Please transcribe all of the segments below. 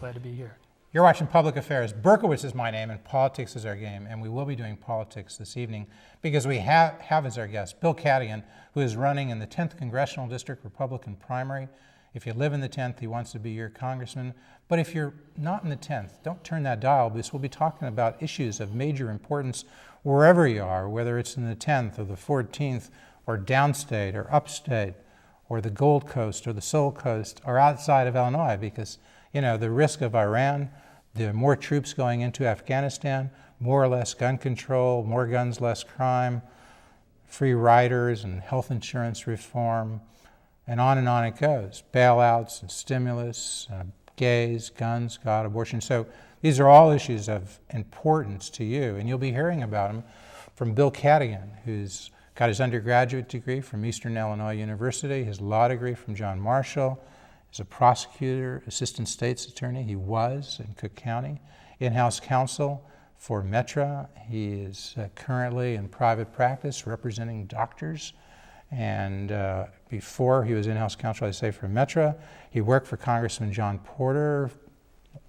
Glad to be here. You're watching Public Affairs. Berkowitz is my name, and politics is our game. And we will be doing politics this evening because we have as our guest Bill Cadigan, who is running in the 10th Congressional District Republican primary. If you live in the 10th, he wants to be your congressman. But if you're not in the 10th, don't turn that dial, because we'll be talking about issues of major importance wherever you are, whether it's in the 10th or the 14th or downstate or upstate or the Gold Coast or the Soul Coast or outside of Illinois, because the risk of Iran, the more troops going into Afghanistan, more or less gun control, more guns, less crime, free riders and health insurance reform, and on it goes. Bailouts and stimulus, gays, guns, God, abortion. So these are all issues of importance to you, and you'll be hearing about them from Bill Cadigan, who's got his undergraduate degree from Eastern Illinois University, his law degree from John Marshall. He's a prosecutor, assistant state's attorney. He was in Cook County, in-house counsel for Metra. He is currently in private practice representing doctors. And before he was in-house counsel, I say, for Metra, he worked for Congressman John Porter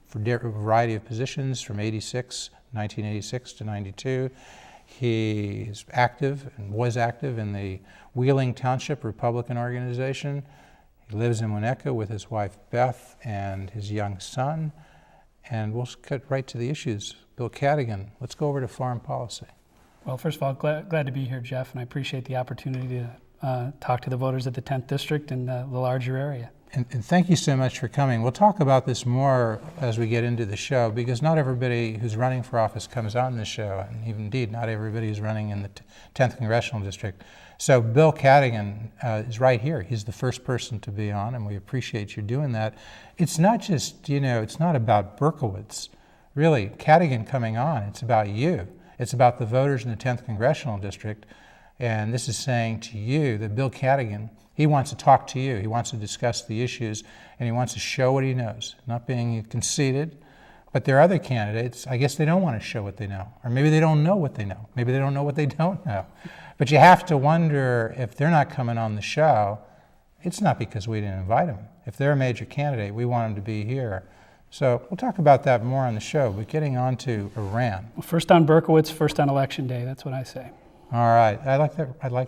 for a variety of positions from 1986 to 92. He is active and was active in the Wheeling Township Republican organization. He lives in Winnetka with his wife Beth and his young son. And we'll cut right to the issues. Bill Cadigan, let's go over to foreign policy. Well, first of all, glad to be here, Jeff, and I appreciate the opportunity to talk to the voters of the 10th District and the larger area. And thank you so much for coming. We'll talk about this more as we get into the show, because not everybody who's running for office comes on the show, and indeed not everybody who's running in the 10th Congressional District. So Bill Cadigan is right here. He's the first person to be on, and we appreciate you doing that. It's not just, it's not about Berkowitz. Really, Cadigan coming on, it's about you. It's about the voters in the 10th Congressional District. And this is saying to you that Bill Cadigan, he wants to talk to you. He wants to discuss the issues, and he wants to show what he knows, not being conceited. But there are other candidates, I guess they don't want to show what they know. Or maybe they don't know what they know. Maybe they don't know what they don't know. But you have to wonder, if they're not coming on the show, it's not because we didn't invite them. If they're a major candidate, we want them to be here. So we'll talk about that more on the show, but getting on to Iran. Well, first on Berkowitz, first on Election Day, that's what I say. All right, I like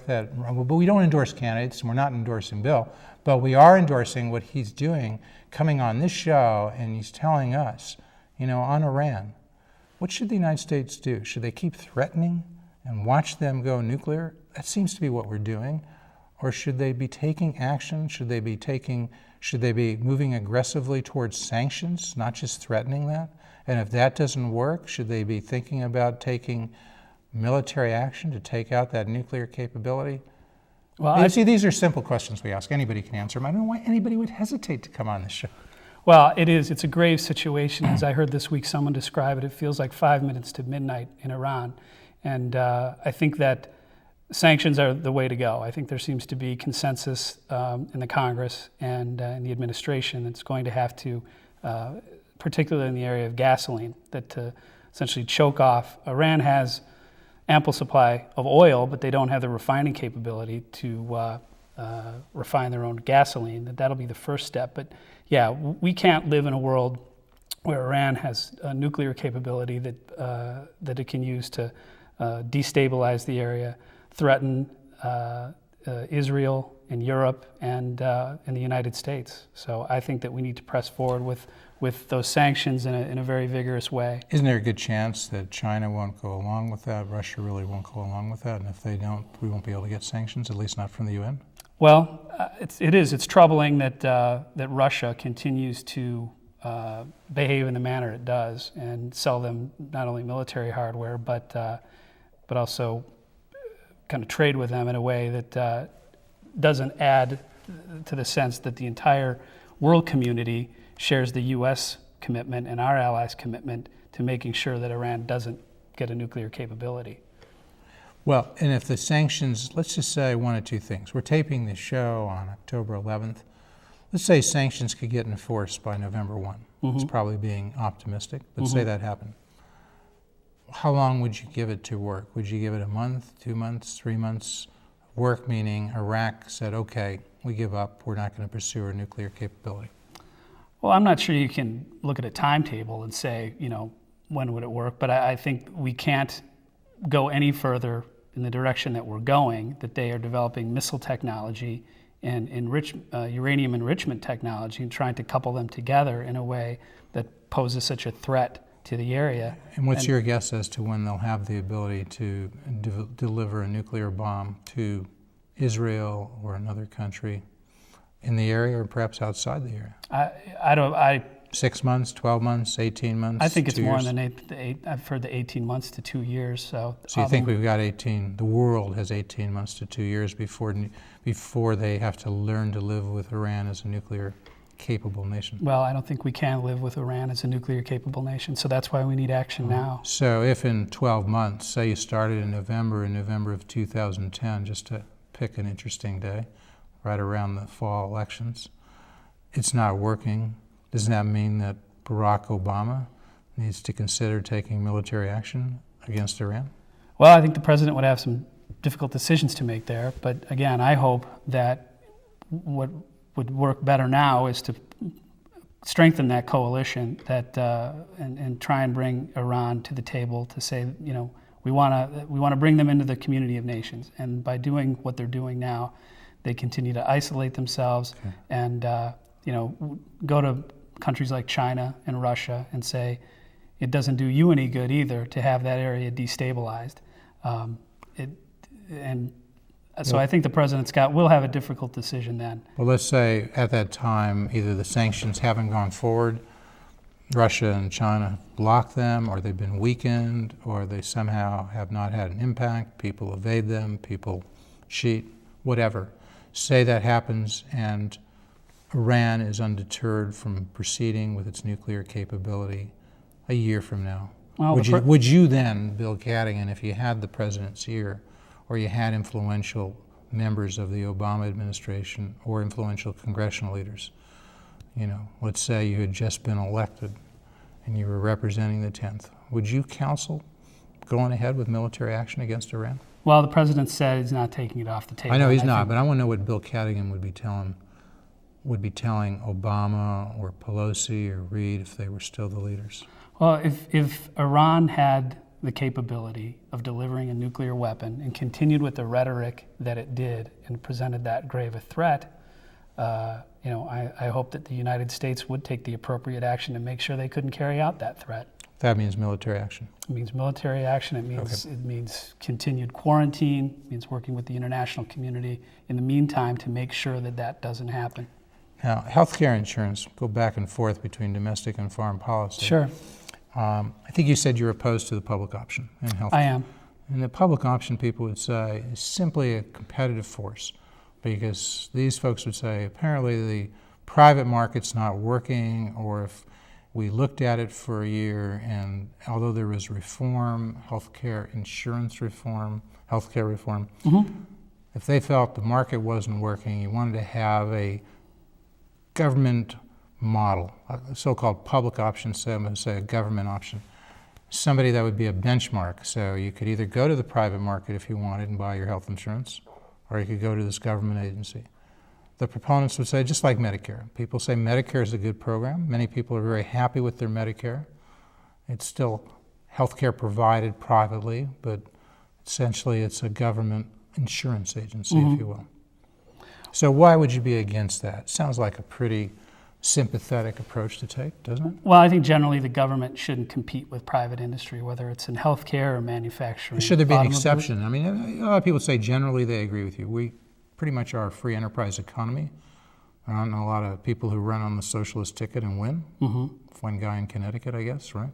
that. But we don't endorse candidates, and we're not endorsing Bill, but we are endorsing what he's doing, coming on this show, and he's telling us, on Iran, what should the United States do? Should they keep threatening and watch them go nuclear? That seems to be what we're doing. Or should they be taking action? Should they be moving aggressively towards sanctions, not just threatening that? And if that doesn't work, should they be thinking about taking military action to take out that nuclear capability? Well, these are simple questions we ask. Anybody can answer them. I don't know why anybody would hesitate to come on this show. Well, it's a grave situation. As I heard this week someone describe it, it feels like 5 minutes to midnight in Iran. And I think that sanctions are the way to go. I think there seems to be consensus in the Congress and in the administration that's going to have to, particularly in the area of gasoline, that to essentially choke off. Iran has ample supply of oil, but they don't have the refining capability to refine their own gasoline. That'll be the first step. But yeah, we can't live in a world where Iran has a nuclear capability that it can use to destabilize the area, threaten Israel and Europe and the United States. So I think that we need to press forward with those sanctions in a very vigorous way. Isn't there a good chance that China won't go along with that? Russia really won't go along with that? And if they don't, we won't be able to get sanctions, at least not from the UN? Well, it's troubling that Russia continues to behave in the manner it does and sell them not only military hardware, but also kind of trade with them in a way that doesn't add to the sense that the entire world community shares the U.S. commitment and our allies' commitment to making sure that Iran doesn't get a nuclear capability. Well, and if the sanctions, let's just say one of two things. We're taping this show on October 11th. Let's say sanctions could get enforced by November 1. Mm-hmm. It's probably being optimistic, but say that happened. How long would you give it to work? Would you give it a month, 2 months, 3 months? Work meaning Iraq said, okay, we give up. We're not going to pursue our nuclear capability. Well, I'm not sure you can look at a timetable and say, when would it work? But I think we can't go any further in the direction that we're going, that they are developing missile technology and uranium enrichment technology and trying to couple them together in a way that poses such a threat to the area. And what's your guess as to when they'll have the ability to deliver a nuclear bomb to Israel or another country in the area or perhaps outside the area? 6 months, 12 months, 18 months? I think it's 2 more years? than I've heard the 18 months to 2 years. So you think we've got 18, the world has 18 months to 2 years before they have to learn to live with Iran as a nuclear capable nation? Well, I don't think we can live with Iran as a nuclear capable nation, so that's why we need action now. So if in 12 months, say you started in November of 2010, just to pick an interesting day, right around the fall elections, it's not working, doesn't that mean that Barack Obama needs to consider taking military action against Iran? Well, I think the president would have some difficult decisions to make there, but again, I hope that what would work better now is to strengthen that coalition and try and bring Iran to the table to say, we want to bring them into the community of nations, and by doing what they're doing now, they continue to isolate themselves and go to countries like China and Russia and say it doesn't do you any good either to have that area destabilized. So I think the President will have a difficult decision then. Well, let's say at that time either the sanctions haven't gone forward, Russia and China blocked them, or they've been weakened, or they somehow have not had an impact, people evade them, people cheat, whatever. Say that happens and Iran is undeterred from proceeding with its nuclear capability a year from now. Well, would you then, Bill Cadigan, if you had the president's ear, or you had influential members of the Obama administration or influential congressional leaders, let's say you had just been elected and you were representing the 10th, would you counsel going ahead with military action against Iran? Well, the president said he's not taking it off the table. I know he's not, but I want to know what Bill Cadigan would be telling Obama or Pelosi or Reid if they were still the leaders. Well, if Iran had the capability of delivering a nuclear weapon and continued with the rhetoric that it did and presented that grave a threat, I hope that the United States would take the appropriate action to make sure they couldn't carry out that threat. That means military action. It means military action. It means continued quarantine. It means working with the international community in the meantime to make sure that that doesn't happen. Now, healthcare insurance, go back and forth between domestic and foreign policy. Sure. I think you said you're opposed to the public option in healthcare. I am. And the public option, people would say, is simply a competitive force, because these folks would say apparently the private market's not working, or if we looked at it for a year and although there was reform, healthcare insurance reform, healthcare reform, if they felt the market wasn't working, you wanted to have a government model, a so-called public option, so I'm going to say a government option, somebody that would be a benchmark. So you could either go to the private market if you wanted and buy your health insurance, or you could go to this government agency. The proponents would say, just like Medicare. People say Medicare is a good program. Many people are very happy with their Medicare. It's still health care provided privately, but essentially it's a government insurance agency, if you will. So why would you be against that? Sounds like a pretty sympathetic approach to take, doesn't it? Well, I think generally the government shouldn't compete with private industry, whether it's in healthcare or manufacturing. Should there be an exception? I mean, a lot of people say generally they agree with you. We pretty much are a free enterprise economy. There aren't a lot of people who run on the socialist ticket and win. One guy in Connecticut, I guess, right?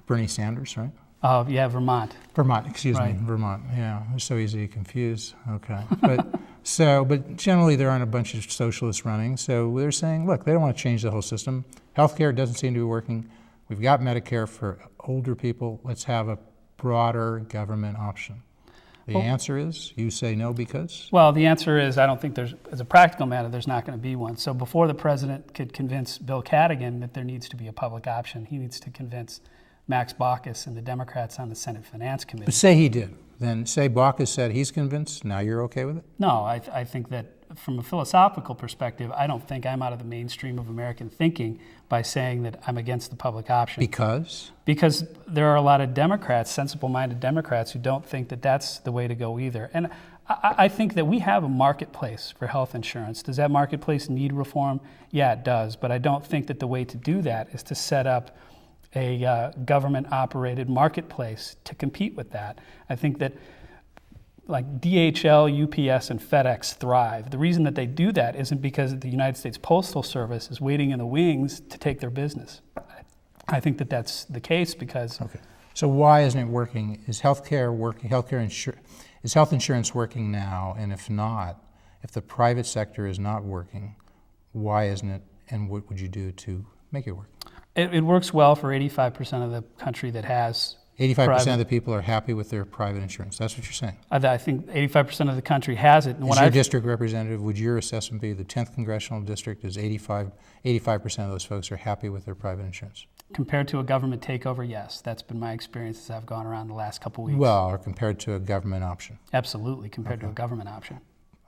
Bernie Sanders, right? Oh, yeah, Vermont. Vermont, excuse me, Vermont. Yeah, it's so easy to confuse. Okay, but generally there aren't a bunch of socialists running. So they're saying, look, they don't want to change the whole system. Healthcare doesn't seem to be working. We've got Medicare for older people. Let's have a broader government option. The answer is, you say no because? Well, the answer is I don't think as a practical matter, there's not going to be one. So before the president could convince Bill Cadigan that there needs to be a public option, he needs to convince Max Baucus and the Democrats on the Senate Finance Committee. But say he did. Then say Baucus said he's convinced, now you're okay with it? No, I think that from a philosophical perspective, I don't think I'm out of the mainstream of American thinking by saying that I'm against the public option. Because? Because there are a lot of Democrats, sensible-minded Democrats, who don't think that that's the way to go either. And I think that we have a marketplace for health insurance. Does that marketplace need reform? Yeah, it does. But I don't think that the way to do that is to set up a government-operated marketplace to compete with that. I think that like DHL, UPS, and FedEx thrive. The reason that they do that isn't because the United States Postal Service is waiting in the wings to take their business. I think that that's the case because... Okay. So why isn't it working? Is healthcare working? Is health insurance working now? And if not, if the private sector is not working, why isn't it? And what would you do to make it work? It works well for 85% of the country that has 85% of the people are happy with their private insurance. That's what you're saying. I think 85% of the country has it. And As your district representative, would your assessment be the 10th Congressional District is 85% of those folks are happy with their private insurance? Compared to a government takeover, yes. That's been my experience as I've gone around the last couple of weeks. Well, or compared to a government option? Absolutely, compared to a government option.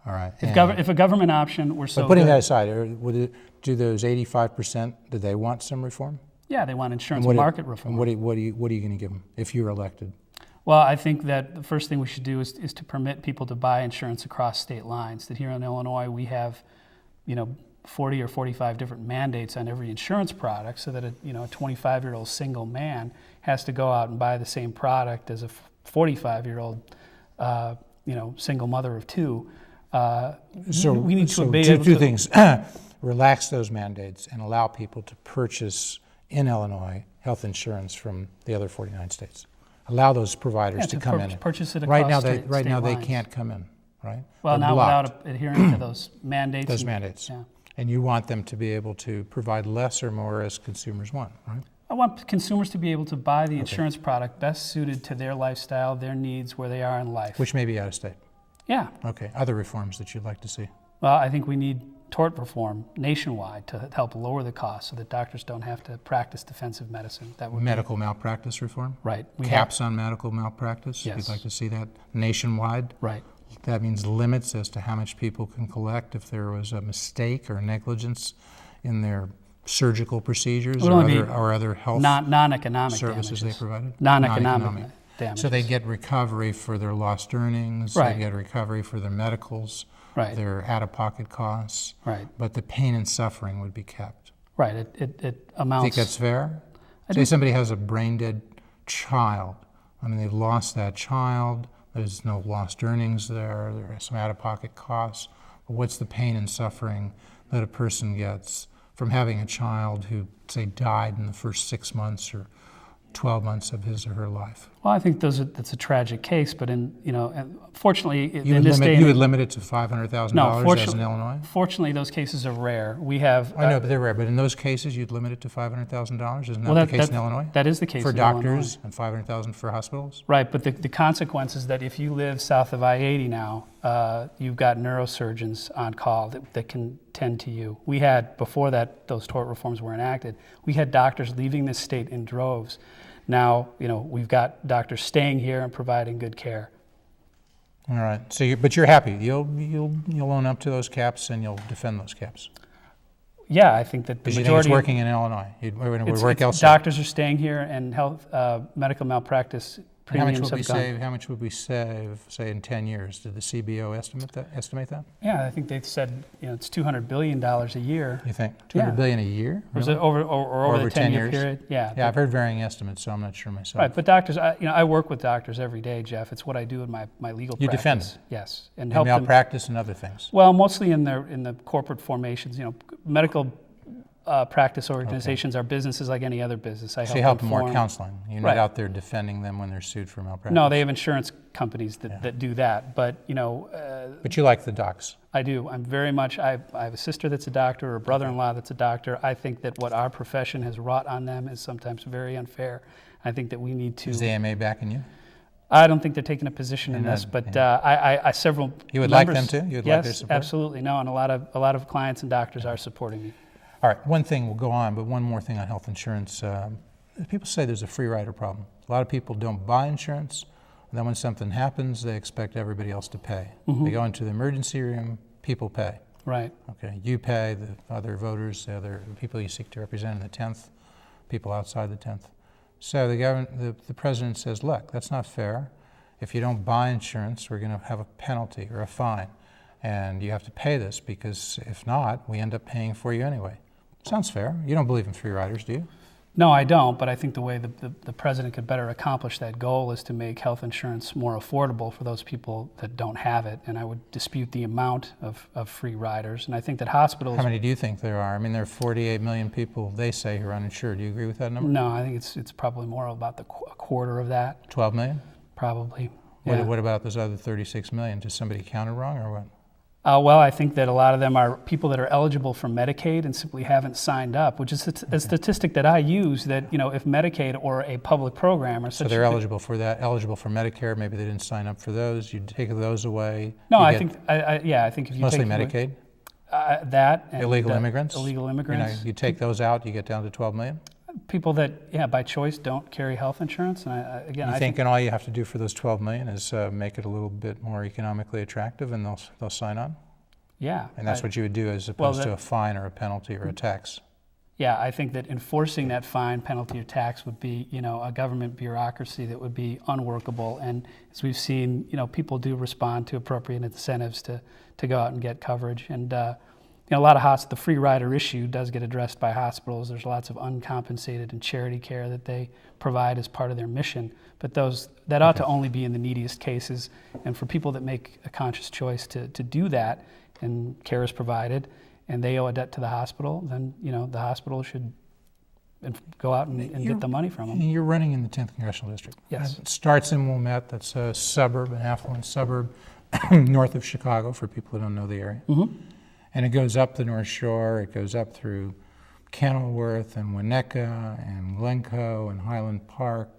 All right. If a government option were so But putting good, that aside, do those 85%, do they want some reform? yeah, they want insurance market reform. And what are you going to give them if you're elected? Well, I think that the first thing we should do is to permit people to buy insurance across state lines. That here in Illinois we have, 40 or 45 different mandates on every insurance product, so that a 25-year-old single man has to go out and buy the same product as a 45-year-old single mother of two. We need to be able two to, things: relax those mandates and allow people to purchase in Illinois health insurance from the other 49 states. Allow those providers to come in. Purchase it across Right now, state they lines. can't come in. Right? Well, They're now blocked. without adhering to those mandates. Those mandates. Yeah. And you want them to be able to provide less or more as consumers want, right? I want consumers to be able to buy the insurance product best suited to their lifestyle, their needs, where they are in life. Which may be out of state. Yeah. Okay. Other reforms that you'd like to see? Well, I think we need tort reform nationwide to help lower the cost so that doctors don't have to practice defensive medicine. That would Medical malpractice reform? Right. Caps on medical malpractice? Yes. You'd like to see that nationwide? Right. That means limits as to how much people can collect if there was a mistake or negligence in their surgical procedures or other health non-economic services damages. they provided? Non-economic damages. So they get recovery for their lost earnings, Right. they get recovery for their medicals, Right. their out-of-pocket costs, Right. but the pain and suffering would be kept. Right. It amounts... Think that's fair? Say somebody has a brain-dead child. I mean, they've lost that child. There's no lost earnings there. There are some out-of-pocket costs. But what's the pain and suffering that a person gets from having a child who, say, died in the first 6 months or 12 months of his or her life? Well, I think that's a tragic case, but fortunately, You would limit it to $500,000 as in Illinois? Fortunately, those cases are rare. We have... I know, but they're rare. But in those cases, you'd limit it to $500,000? Isn't that the case in Illinois? That is the case for in doctors Illinois. And $500,000 for hospitals? Right, but the consequence is that if you live south of I-80 now, you've got neurosurgeons on call that can tend to you. We had, before those tort reforms were enacted, we had doctors leaving this state in droves. Now, we've got doctors staying here and providing good care. All right. So, but you're happy. You'll own up to those caps and you'll defend those caps. Yeah, I think that the Because you majority... think it's working in Illinois. It would work elsewhere. Doctors are staying here, and medical malpractice premiums have gone... How much would we save, say, in 10 years? Did the CBO estimate that? Yeah, I think they've said it's $200 billion a year. You think $200 billion a year? Or, Really? over the 10-year years? period? Yeah. Yeah, I've heard varying estimates, so I'm not sure myself. Right, but doctors, I work with doctors every day, Jeff. It's what I do in my legal practice. You defend them? Yes, and And help them. malpractice and other things? Well, mostly in the corporate formations. Medical practice organizations are businesses like any other business. So you help them more counseling. You're not Right. out there defending them when they're sued for malpractice. No, they have insurance companies that do that. But But you like the docs. I do. I'm very much. I have a sister that's a doctor, or a brother-in-law that's a doctor. I think that what our profession has wrought on them is sometimes very unfair. I think that we need to. Is the AMA backing you? I don't think they're taking a position in this, but I several. You would members, like them to? You would yes, like their support? Absolutely. No, and a lot of clients and doctors are supporting me. All right, one thing will go on, but one more thing on health insurance. People say there's a free rider problem. A lot of people don't buy insurance, and then when something happens, they expect everybody else to pay. Mm-hmm. They go into the emergency room, people pay. Right. Okay, you pay, the other voters, the other people you seek to represent in the 10th, people outside the 10th. So the president says, look, that's not fair. If you don't buy insurance, we're going to have a penalty or a fine. And you have to pay this because if not, we end up paying for you anyway. Sounds fair. You don't believe in free riders, do you? No, I don't, but I think the way the president could better accomplish that goal is to make health insurance more affordable for those people that don't have it, and I would dispute the amount of free riders, and I think that hospitals... How many do you think there are? I mean, there are 48 million people, they say, who are uninsured. Do you agree with that number? No, I think it's probably more about a quarter of that. 12 million? Probably. Yeah. What about those other 36 million? Does somebody count it wrong or what? Well, I think that a lot of them are people that are eligible for Medicaid and simply haven't signed up, which is a statistic that I use that, if Medicaid or a public program or such... So they're eligible for that, eligible for Medicare, maybe they didn't sign up for those, you take those away? No, I think if you mostly take... Medicaid? That and... Illegal immigrants? Illegal immigrants. You take those out, you get down to 12 million? People that, by choice don't carry health insurance, and I think all you have to do for those 12 million is make it a little bit more economically attractive, and they'll sign on. Yeah, and that's what you would do as opposed to a fine or a penalty or a tax. Yeah, I think that enforcing that fine, penalty, or tax would be, a government bureaucracy that would be unworkable. And as we've seen, people do respond to appropriate incentives to go out and get coverage. And a lot of the free rider issue does get addressed by hospitals. There's lots of uncompensated and charity care that they provide as part of their mission. But that ought to only be in the neediest cases. And for people that make a conscious choice to do that, and care is provided, and they owe a debt to the hospital, then the hospital should go out and get the money from them. You're running in the 10th Congressional District. Yes. It starts in Wilmette. That's a suburb, an affluent suburb north of Chicago for people who don't know the area. Mm-hmm. And it goes up the North Shore. It goes up through Kenilworth and Winnetka and Glencoe and Highland Park,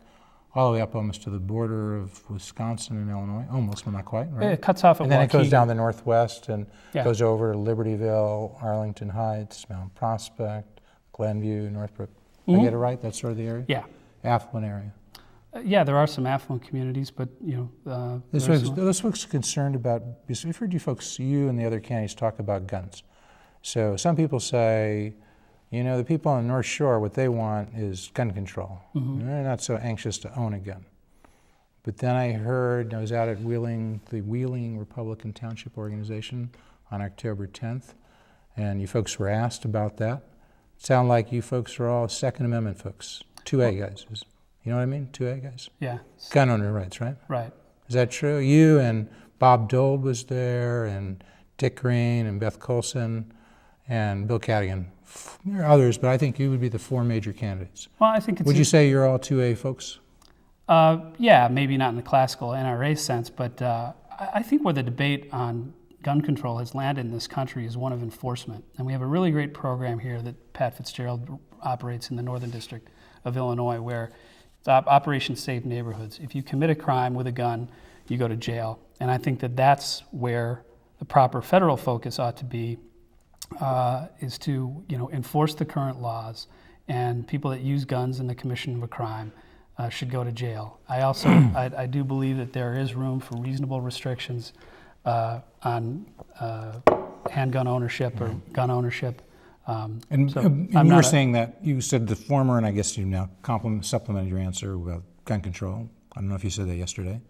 all the way up almost to the border of Wisconsin and Illinois. Almost, but not quite, right? It cuts off at And then it goes Waukegan. down the northwest and goes over to Libertyville, Arlington Heights, Mount Prospect, Glenview, Northbrook. I get it right? That's sort of the area? Yeah. Affluent area. Yeah, there are some affluent communities, but, Those folks are concerned about, because we've heard you and the other candidates talk about guns. So some people say, the people on the North Shore, what they want is gun control. Mm-hmm. They're not so anxious to own a gun. But then I was out at the Wheeling Republican Township Organization on October 10th, and you folks were asked about that. It sounded like you folks are all Second Amendment folks, 2A guys. You know what I mean? 2A guys? Yeah. Gun owner rights, right? Right. Is that true? You and Bob Dole was there, and Dick Green, and Beth Colson, and Bill Cadigan. There are others, but I think you would be the four major candidates. Well, I think it's... Would you say you're all 2A folks? Yeah, maybe not in the classical NRA sense, but I think where the debate on gun control has landed in this country is one of enforcement. And we have a really great program here that Pat Fitzgerald operates in the Northern District of Illinois, where it's Operation Safe Neighborhoods. If you commit a crime with a gun, you go to jail. And I think that that's where the proper federal focus ought to be, is to enforce the current laws, and people that use guns in the commission of a crime should go to jail. I also I do believe that there is room for reasonable restrictions on handgun ownership or gun ownership. And you were saying that you said the former, and I guess you now supplemented your answer about gun control. I don't know if you said that yesterday.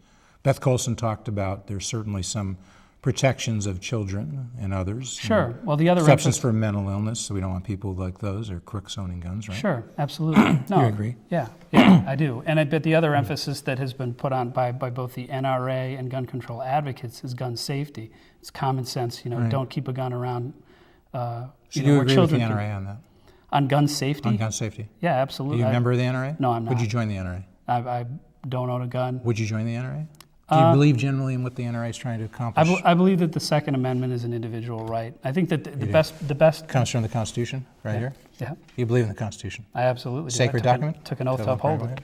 Beth Colson talked about there's certainly some protections of children and others. Sure. Well, the other exceptions for mental illness, so we don't want people like those or crooks owning guns, right? Sure, absolutely. No, you agree? Yeah, I do. And I bet the other emphasis that has been put on by both the NRA and gun control advocates is gun safety. It's common sense. Right. Don't keep a gun around. So you agree with the NRA on that? On gun safety? On gun safety. Yeah, absolutely. Are you a member of the NRA? No, I'm not. Would you join the NRA? I don't own a gun. Would you join the NRA? Do you believe generally in what the NRA is trying to accomplish? I believe that the Second Amendment is an individual right. I think that the best comes from the Constitution, right here. Yeah. You believe in the Constitution? I absolutely do. Sacred document. Took an oath to uphold it.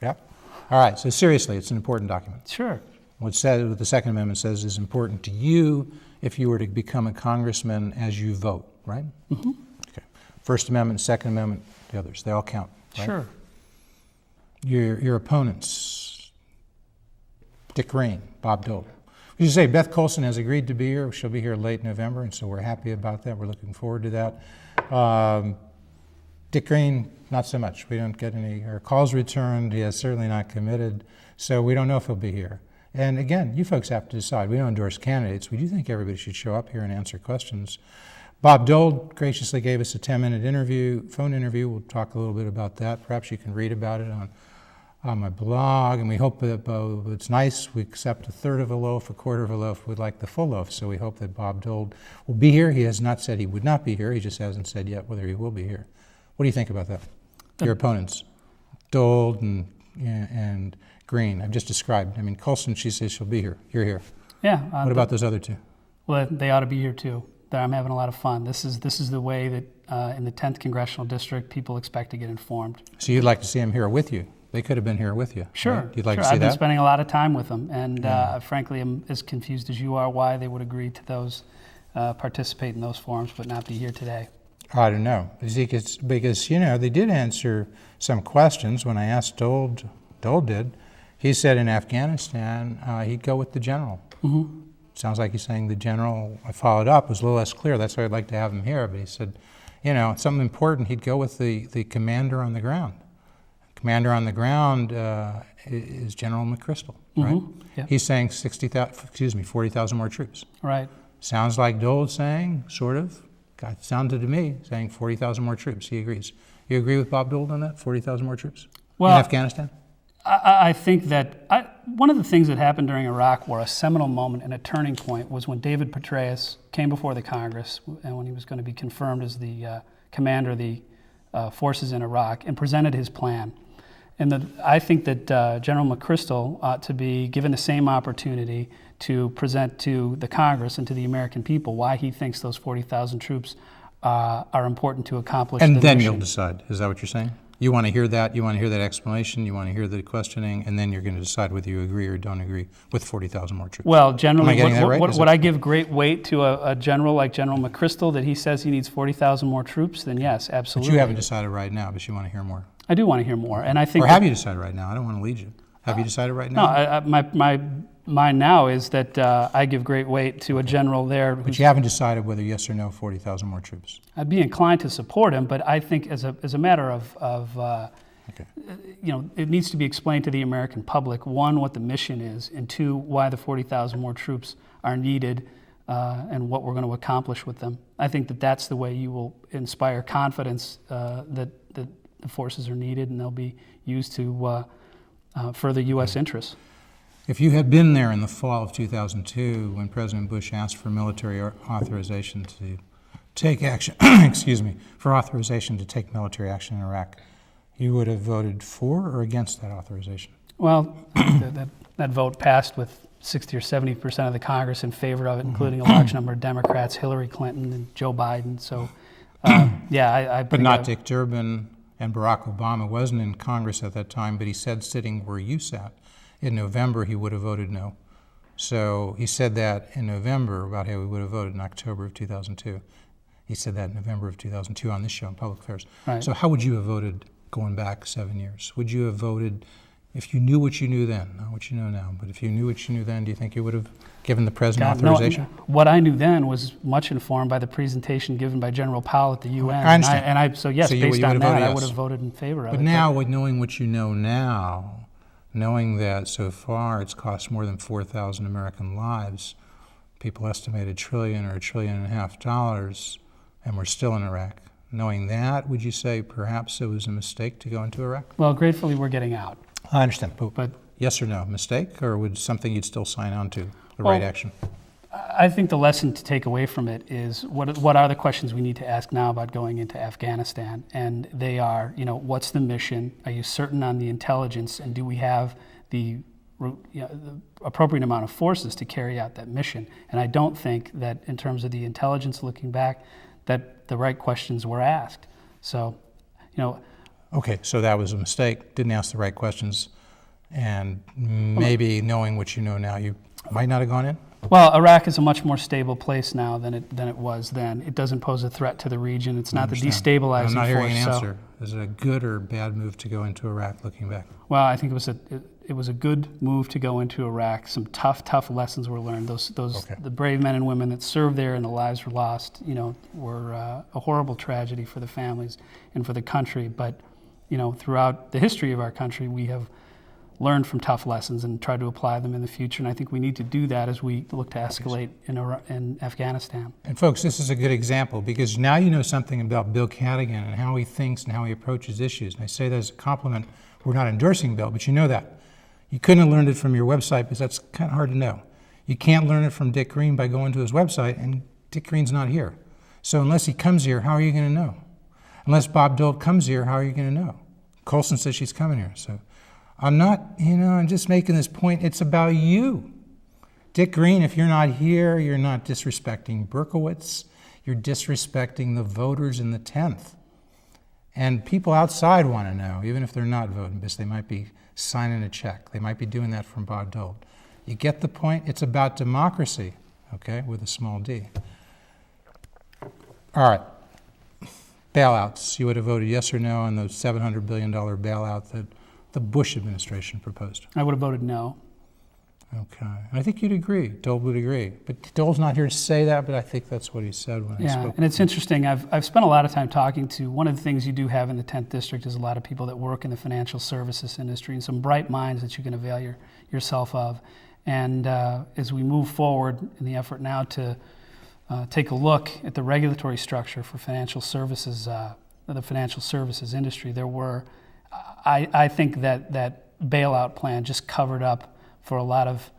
Yep. All right. So seriously, it's an important document. Sure. What the Second Amendment says is important to you if you were to become a congressman as you vote, right? Mm-hmm. Okay. First Amendment, Second Amendment, the others, they all count. Right? Sure. Your opponents. Dick Green, Bob Dole. As you say, Beth Colson has agreed to be here. She'll be here late November, and so we're happy about that. We're looking forward to that. Dick Green, not so much. We don't get any calls returned. He has certainly not committed, so we don't know if he'll be here. And again, you folks have to decide. We don't endorse candidates. We do think everybody should show up here and answer questions. Bob Dole graciously gave us a 10-minute interview, phone interview. We'll talk a little bit about that. Perhaps you can read about it on my blog. And we hope that it's nice. We accept a third of a loaf, a quarter of a loaf. We'd like the full loaf. So we hope that Bob Dole will be here. He has not said he would not be here. He just hasn't said yet whether he will be here. What do you think about that? Your opponents, Dole and Green, I've just described. I mean, Colson, she says she'll be here. You're here. Yeah. What about those other two? Well, they ought to be here too. I'm having a lot of fun. This is the way that in the 10th Congressional District, people expect to get informed. So you'd like to see them here with you? They could have been here with you. Sure. Right? You'd like sure. to see I've that? been spending a lot of time with them, and frankly, I'm as confused as you are why they would agree to those, participate in those forums, but not be here today. I don't know. Because, you know, they did answer some questions. When I asked Dole did, he said in Afghanistan he'd go with the general. Mm-hmm. Sounds like he's saying the general, I followed up, was a little less clear. That's why I'd like to have him here. But he said, you know, something important, he'd go with the commander on the ground. Commander on the ground is General McChrystal, right? Mm-hmm. Yeah. He's saying 40,000 more troops. Right. Sounds like Dole's saying, sort of. It sounded to me saying 40,000 more troops. He agrees. You agree with Bob Dole on that? 40,000 more troops in Afghanistan? I think that one of the things that happened during Iraq war, a seminal moment and a turning point, was when David Petraeus came before the Congress and when he was going to be confirmed as the commander of the forces in Iraq and presented his plan. And I think that General McChrystal ought to be given the same opportunity to present to the Congress and to the American people why he thinks those 40,000 troops are important to accomplish the mission. And then mission. You'll decide. Is that what you're saying? You want to hear that, you want to hear that explanation, you want to hear the questioning, and then you're going to decide whether you agree or don't agree with 40,000 more troops. Well, generally, would I give great weight to a general like General McChrystal that he says he needs 40,000 more troops? Then yes, absolutely. But you haven't decided right now, but you want to hear more. I do want to hear more, and I think. Or have you decided right now? I don't want to lead you. Have you decided right now? No, my mine now is that I give great weight to a general there. But you haven't decided whether yes or no 40,000 more troops. I'd be inclined to support him, but I think as a matter of you know, it needs to be explained to the American public, one, what the mission is, and two, why the 40,000 more troops are needed and what we're going to accomplish with them. I think that that's the way you will inspire confidence that the forces are needed and they'll be used to further U.S. interests. If you had been there in the fall of 2002 when President Bush asked for military authorization to take action, for authorization to take military action in Iraq, you would have voted for or against that authorization? Well, that vote passed with 60 or 70% of the Congress in favor of it, including a large number of Democrats, Hillary Clinton and Joe Biden. So, yeah, But not Dick Durbin and Barack Obama wasn't in Congress at that time, but he said sitting where you sat in November he would have voted no. So he said that in November about how he would have voted in October of 2002. He said that in November of 2002 on this show, in Public Affairs. Right. So how would you have voted going back 7 years? Would you have voted, if you knew what you knew then, not what you know now, but if you knew what you knew then, do you think you would have given the president authorization? No, what I knew then was much informed by the presentation given by General Powell at the UN. I understand. So yes, you based on that, yes. I would have voted in favor of it. But now, with knowing what you know now, knowing that so far it's cost more than 4,000 American lives, people estimate $1 trillion or $1.5 trillion, and we're still in Iraq. Knowing that, would you say perhaps it was a mistake to go into Iraq? Well, gratefully, we're getting out. I understand. But yes or no, mistake, or would something you'd still sign on to, the right action? I think the lesson to take away from it is what are the questions we need to ask now about going into Afghanistan? And they are, you know, what's the mission? Are you certain on the intelligence? And do we have the appropriate amount of forces to carry out that mission? And I don't think that in terms of the intelligence looking back, that the right questions were asked. So, you know. Okay, so that was a mistake, didn't ask the right questions, and maybe knowing what you know now, you might not have gone in? Well, Iraq is a much more stable place now than it was then. It doesn't pose a threat to the region. It's not the destabilizing force. I'm not hearing an answer. Is it a good or bad move to go into Iraq looking back? Well, I think it it was a good move to go into Iraq. Some tough lessons were learned. The brave men and women that served there and the lives were lost, were a horrible tragedy for the families and for the country. But, throughout the history of our country, we have learned from tough lessons and tried to apply them in the future. And I think we need to do that as we look to escalate in Afghanistan. And folks, this is a good example because now you know something about Bill Cadigan and how he thinks and how he approaches issues. And I say that as a compliment. We're not endorsing Bill, but you know that. You couldn't have learned it from your website because that's kind of hard to know. You can't learn it from Dick Green by going to his website, and Dick Green's not here. So unless he comes here, how are you going to know? Unless Bob Dole comes here, how are you going to know? Colson says she's coming here. So I'm not, I'm just making this point. It's about you. Dick Green, if you're not here, you're not disrespecting Berkowitz. You're disrespecting the voters in the 10th. And people outside want to know, even if they're not voting, because they might be signing a check. They might be doing that from Bob Dole. You get the point? It's about democracy, okay, with a small d. All right. Bailouts. You would have voted yes or no on the $700 billion bailout that the Bush administration proposed. I would have voted no. Okay. And I think you'd agree. Dole would agree. But Dole's not here to say that, but I think that's what he said when he spoke. And it's interesting. I've spent a lot of time talking to, one of the things you do have in the 10th District is a lot of people that work in the financial services industry and some bright minds that you can avail yourself of. And as we move forward in the effort now to take a look at the regulatory structure for financial services, the financial services industry, I think that bailout plan just covered up for a lot of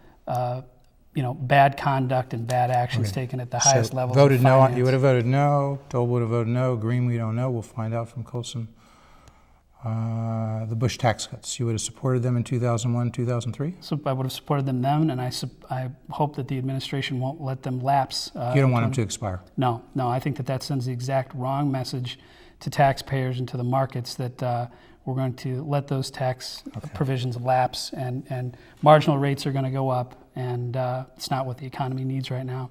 bad conduct and bad actions taken at the highest levels of voted finance. no. You would have voted no. Dole would have voted no. Green, we don't know. We'll find out from Colson. The Bush tax cuts. You would have supported them in 2001, 2003? So I would have supported them then, and I hope that the administration won't let them lapse. You don't want them to expire? No. I think that sends the exact wrong message to taxpayers and to the markets that we're going to let those tax provisions lapse, and marginal rates are going to go up, and it's not what the economy needs right now.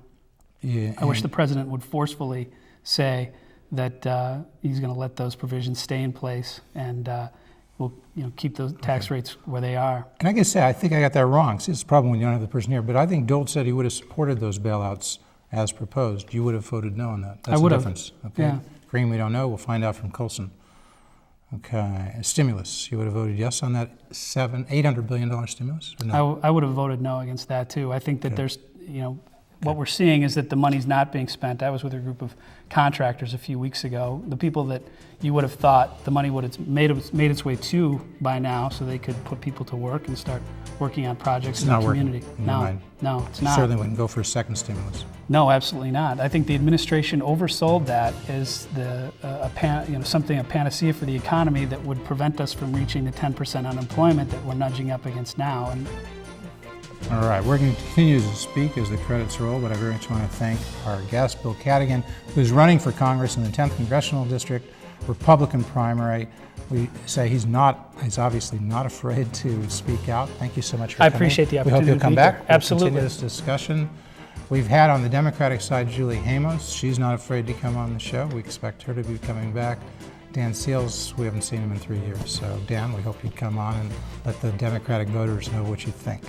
Yeah, I wish the president would forcefully say that he's going to let those provisions stay in place, and we'll keep those tax rates where they are. And I can say, I think I got that wrong. See, it's a problem when you don't have the person here, but I think Dole said he would have supported those bailouts as proposed. You would have voted no on that. That's the difference. Okay. Yeah. Green, we don't know. We'll find out from Colson. Okay. Stimulus. You would have voted yes on that $800 billion stimulus? Or no? I would have voted no against that too. I think that there's, what we're seeing is that the money's not being spent. I was with a group of contractors a few weeks ago. The people that you would have thought the money would have made its way to by now, so they could put people to work and start working on projects in the community. No, it's not. Certainly wouldn't go for a second stimulus. No, absolutely not. I think the administration oversold that as a panacea for the economy that would prevent us from reaching the 10% unemployment that we're nudging up against now. And all right, we're going to continue to speak as the credits roll, but I very much want to thank our guest, Bill Cadigan, who's running for Congress in the 10th Congressional District, Republican primary. We say he's obviously not afraid to speak out. Thank you so much for coming. I appreciate the opportunity. We hope you'll come back. Absolutely. We'll continue this discussion. We've had on the Democratic side Julie Hamos. She's not afraid to come on the show. We expect her to be coming back. Dan Seals, we haven't seen him in 3 years. So Dan, we hope you'd come on and let the Democratic voters know what you think.